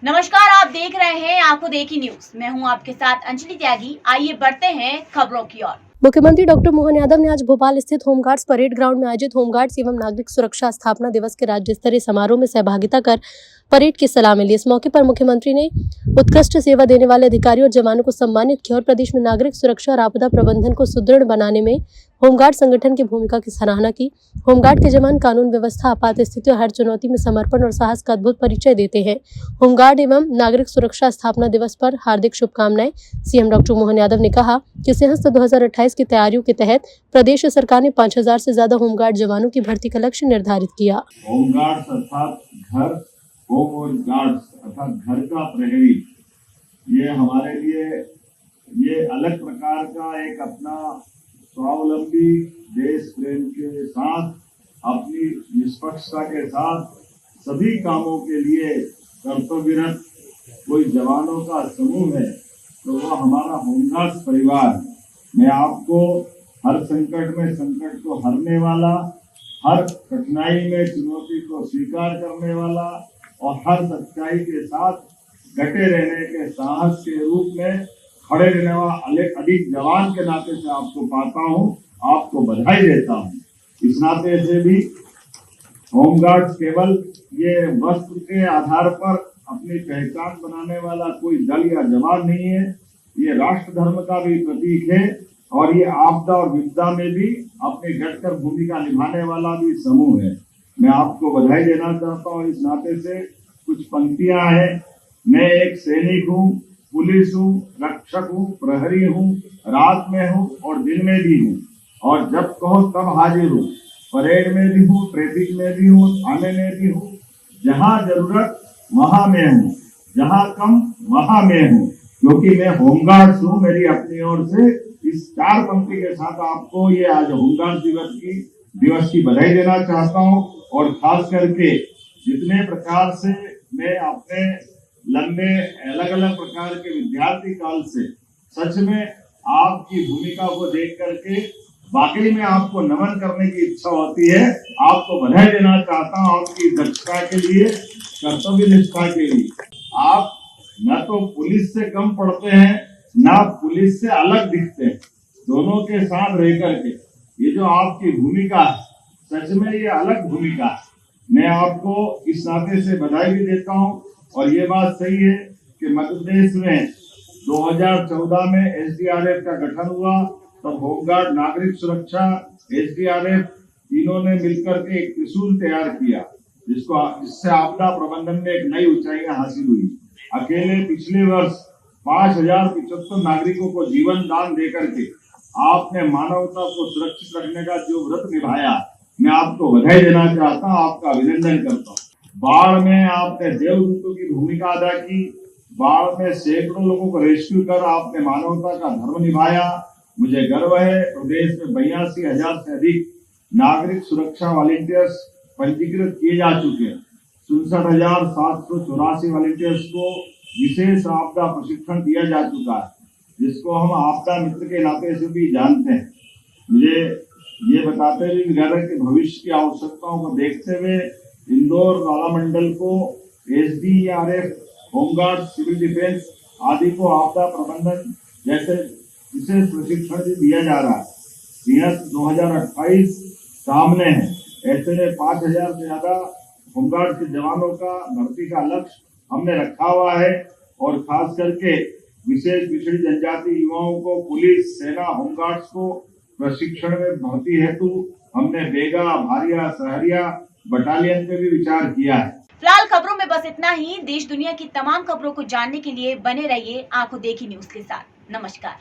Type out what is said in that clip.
नमस्कार, आप देख रहे हैं आंखों देखी न्यूज। मैं हूं आपके साथ अंजलि त्यागी। आइए बढ़ते हैं खबरों की ओर। मुख्यमंत्री डॉक्टर मोहन यादव ने आज भोपाल स्थित होमगार्ड्स परेड ग्राउंड में आयोजित होमगार्ड्स एवं नागरिक सुरक्षा स्थापना दिवस के राज्य स्तरीय समारोह में सहभागिता कर परेड की सलामी ली। इस मौके पर मुख्यमंत्री ने उत्कृष्ट सेवा देने वाले अधिकारियों और जवानों को सम्मानित किया और प्रदेश में नागरिक सुरक्षा और आपदा प्रबंधन को सुदृढ़ बनाने में होमगार्ड संगठन की भूमिका की सराहना की। होमगार्ड के जवान कानून व्यवस्था, आपात स्थिति और हर चुनौती में समर्पण और साहस का अद्भुत परिचय देते हैं। होमगार्ड एवं नागरिक सुरक्षा स्थापना दिवस पर हार्दिक शुभकामनाएं। सीएम डॉक्टर मोहन यादव ने कहा कि सिंहस्थ 2028 की तैयारियों के तहत प्रदेश सरकार ने 5000 से ज्यादा होमगार्ड जवानों की भर्ती का लक्ष्य निर्धारित किया। होमगार्ड अर्थात घर, होम गार्ड अर्थात घर का प्रहरी, ये हमारे लिए ये अलग प्रकार का एक अपना स्वावलंबी देश प्रेम के साथ अपनी निष्पक्षता के साथ सभी कामों के लिए कर्तव्यरत कोई जवानों का समूह है, तो वह हमारा होमगार्ड परिवार है। मैं आपको हर संकट में संकट को हरने वाला, हर कठिनाई में चुनौती को स्वीकार करने वाला और हर सच्चाई के साथ डटे रहने के साहस के रूप में खड़े रहने वाला अधिक जवान के नाते से आपको पाता हूँ, आपको बधाई देता हूँ। इस नाते से भी होमगार्ड केवल ये वस्त्र के आधार पर अपनी पहचान बनाने वाला कोई दल या जवान नहीं है, ये राष्ट्र धर्म का भी प्रतीक है और ये आपदा और विपदा में भी अपनी डटकर भूमिका निभाने वाला भी समूह है। मैं आपको बधाई देना चाहता हूँ। इस नाते से कुछ पंक्तियां हैं। मैं एक सैनिक हूँ, पुलिस हूँ, रक्षक हूँ, प्रहरी हूँ, रात में हूँ और दिन में भी हूँ और जब कहो तब हाजिर हूँ। परेड में भी हूँ, ट्रैफिक में भी हूँ, थाने में भी हूँ। जहाँ जरूरत वहां में हूँ, जहाँ कम वहां में हूँ, क्योंकि मैं होमगार्ड हूँ। मेरी अपनी ओर से इस 4 पंक्ति के साथ आपको ये आज होमगार्ड दिवस की बधाई देना चाहता हूँ। और खास करके जितने प्रकार से मैं अपने लंबे अलग अलग प्रकार के विद्यार्थी काल से सच में आपकी भूमिका को देख करके वाकई में आपको नमन करने की इच्छा होती है। आपको बधाई देना चाहता हूँ आपकी दक्षता के लिए, कर्तव्य निष्ठा के लिए। आप न तो पुलिस से कम पढ़ते हैं, ना पुलिस से अलग दिखते हैं, दोनों के साथ रह करके ये जो आपकी भूमिका है, सच में ये अलग भूमिका है। मैं आपको इस नाते से बधाई भी देता हूँ और ये बात सही है कि मध्य प्रदेश में 2014 में SDRF का गठन हुआ, तब होमगार्ड, नागरिक सुरक्षा, SDRF तीनों ने मिलकर के एक त्रिशूल तैयार किया, जिससे आपदा प्रबंधन में एक नई ऊंचाइयां हासिल हुई। अकेले पिछले वर्ष 5075 नागरिकों को जीवन दान देकर के आपने मानवता को सुरक्षित रखने का जो व्रत निभाया, मैं आपको बधाई देना चाहता हूँ, आपका अभिनंदन करता हूँ। बाढ़ में आपने देवदूतों की भूमिका अदा की। बाढ़ में सैकड़ों लोगों को रेस्क्यू कर आपने मानवता का धर्म निभाया। मुझे गर्व है, प्रदेश में 82,000 से अधिक नागरिक सुरक्षा वॉलंटियर्स पंजीकृत किए जा चुके हैं। 64,784 वॉलंटियर्स को विशेष आपदा प्रशिक्षण दिया जा चुका है, जिसको हम आपदा मित्र के नाते से भी जानते हैं। मुझे ये बताते हुए गर्व है कि भविष्य की आवश्यकताओं को देखते हुए इंदौर नाला मंडल को SDRF, होमगार्ड, सिविल डिफेंस आदि को आपदा प्रबंधन जैसे विशेष प्रशिक्षण भी दिया जा रहा है। सिंहस्थ 2028 सामने है, ऐसे में 5000 से ज्यादा होमगार्ड के जवानों का भर्ती का लक्ष्य हमने रखा हुआ है और खास करके विशेष पिछड़ी जनजाति युवाओं को पुलिस, सेना, होमगार्ड्स को प्रशिक्षण में भर्ती हेतु हमने बेगा, भारिया, सहरिया बटालियन पे भी विचार किया है। फिलहाल खबरों में बस इतना ही। देश दुनिया की तमाम खबरों को जानने के लिए बने रहिए आंखों देखी न्यूज के साथ। नमस्कार।